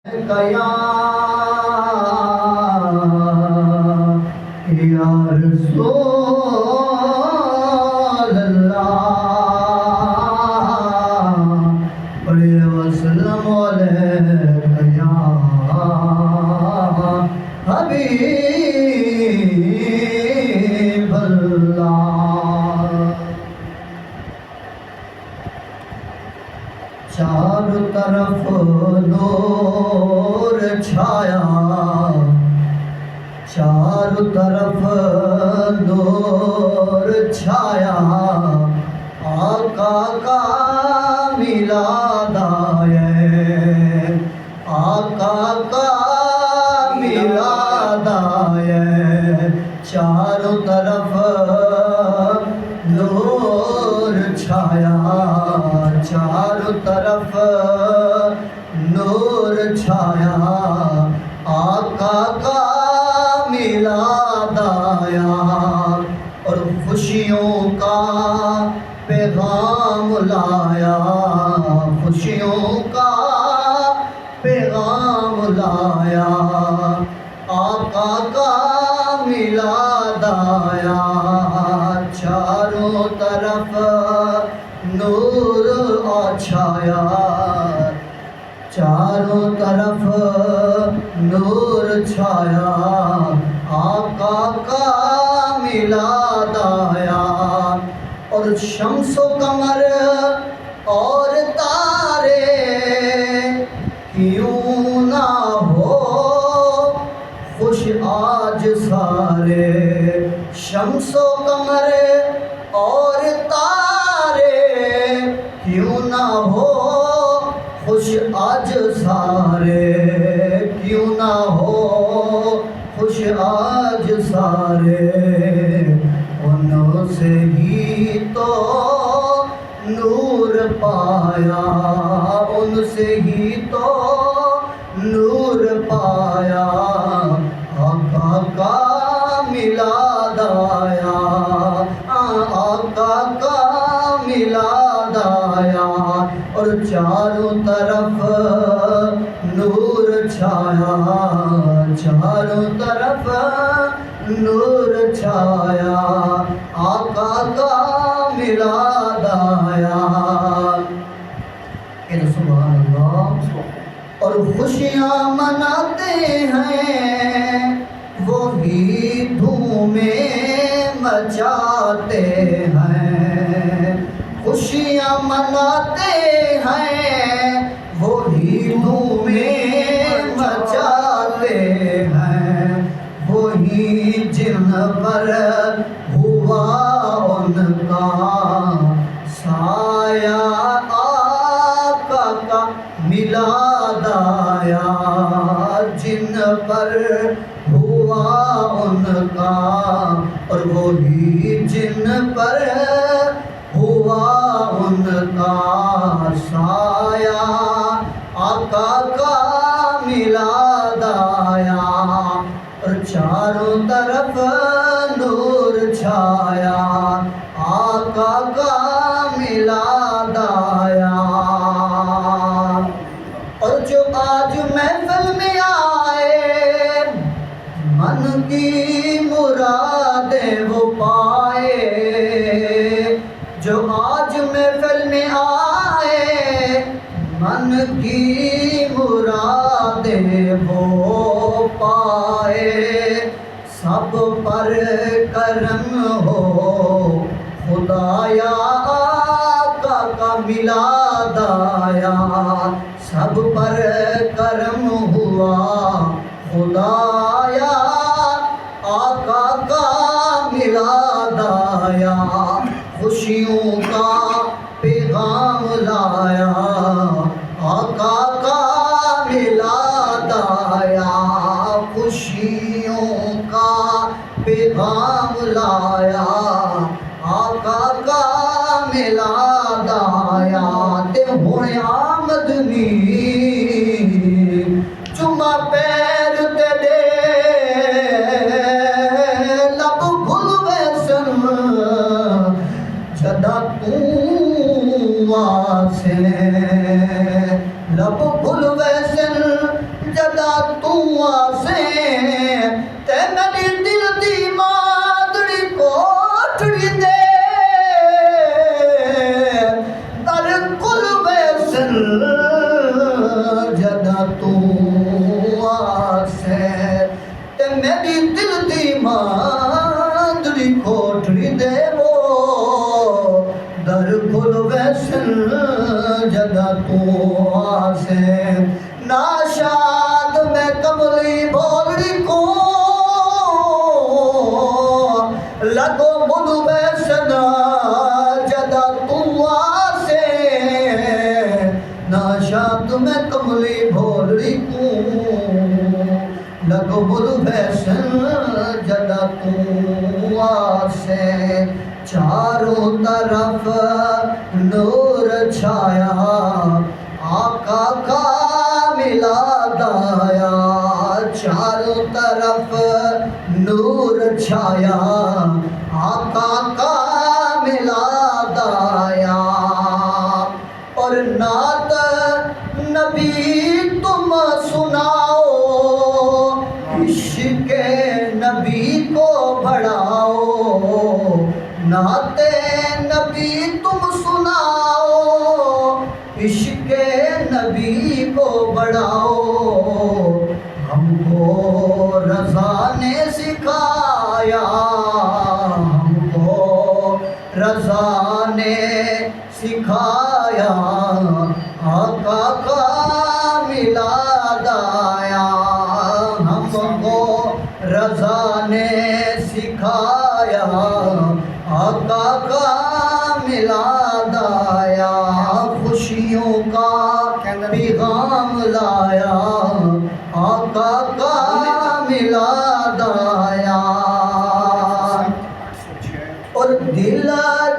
یا رسول اللہ بڑے وسلم علیکہ یا حبیب اللہ۔ چاروں طرف نور چھایا، چاروں طرف نور چھایا، آقا کا میلاد آئے، آقا کا میلاد آئے، چاروں طرف نور چھایا، چاروں طرف نور چھایا، آقا کا میلاد آیا، اور خوشیوں کا پیغام لایا، خوشیوں کا پیغام لایا، آقا کا میلاد آیا، چاروں طرف نور چھایا، چاروں طرف نور چھایا، آقا کا میلاد آیا، اور شمس و قمر اور تارے کیوں نہ ہو خوش آج سارے، شمس و قمر اور تارے کیوں نہ ہو خوش آج سارے، کیوں نہ ہو خوش آج سارے، ان سے ہی تو نور پایا، ان سے ہی تو نور پایا، آقا کا میلاد آیا، آقا کا میلاد آیا، اور چاروں طرف نور چھایا، چاروں طرف نور چھایا، آقا کا میلاد آیا، سبحان اللہ۔ اور خوشیاں مناتے ہیں وہی دھومیں مچاتے ہیں، خوشیاں مناتے ہیں وہی دھومیں مچاتے ہیں، وہی جن پر ہوا ان کا سایہ، آقا کا میلاد آیا، جن پر ہوا ان کا، اور وہی جن پر ہوا ان کا سایہ، آقا کا میلاد آیا، اور چاروں طرف نور چھایا، آقا کا میلاد آیا، اور جو آج محفل میں آئے من کی مرادیں وہ پائے، جو آج محفل میں آئے من کی مرادیں وہ پائے، سب پر کرم ہو خدایا، آقا کا میلاد آیا، سب پر کرم ہوا خدایا، آقا کا میلاد آیا، خوشیوں کا پیغام لایا، آقا کا میلاد آیا، خوشیوں کا پیغام لایا، آقا کا میلاد آیا، تے ہونے آمدنی جدا تو آسے تے میری دل دی مادڑی کوٹڑی دے در کل ویسن جدا تو آسے تے میری دل دی مادڑی کوٹڑی دے وہ در کل ویسن جدا تو آسے ناشاد میں کملی بولڑی کو لگو بدو بیسن جدا تو آسے ناشاد میں کملی بولڑی کو لگو بدو بیسن جدا تو آسے چاروں طرف نور چھایا آقا کا میلاد آیا چاروں طرف نور چھایا آقا کا میلاد آیا اور نعت نبی تم سناؤ عشق نبی کو بڑھاؤ نعت نبی تم سناؤ عشق نبی کو بڑھاؤ ہم کو رضا نے سکھایا ہم کو رضا نے سکھایا آقا کا میلاد آیا ہم کو رضا نے سکھایا آقا کا میلاد آیا خوشیوں کا پیغام لایا آقا کا میلاد آیا اور دل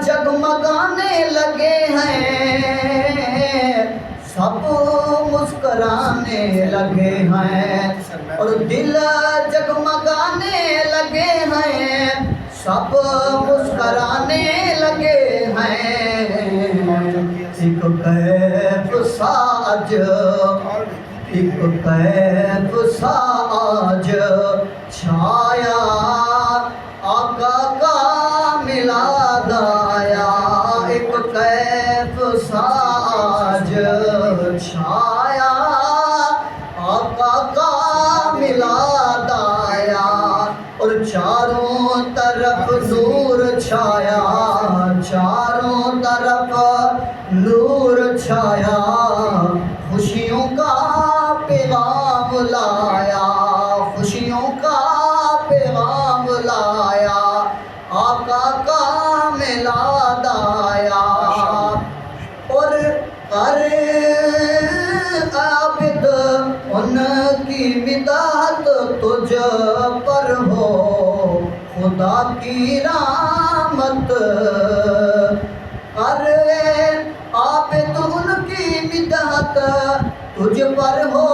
جگمگانے لگے ہیں سب مسکرانے لگے ہیں اور دل جگمگانے لگے ہیں سب مسکرانے لگے ہیں ایک کیف ساج ایک کیف ساج چھایا آقا کا میلاد آیا ایک کیف ساج چھایا آقا کا میلاد آیا اور چاروں طرف نور چھایا چاروں طرف نور چھایا خوشیوں کا پیغام لایا خوشیوں کا پیغام لایا آقا کا میلاد آیا اور کر عابد ان کی مداد تجھ پر ہو خدا کی رحمت کر عابد ان کی مداد تجھ پر ہو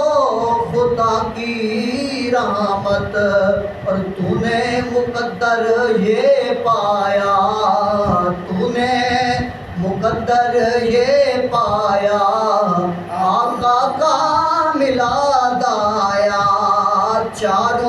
خدا کی رحمت اور تو نے مقدر یہ پایا تو نے مقدر یہ پایا آقا کا میلاد آیا چاروں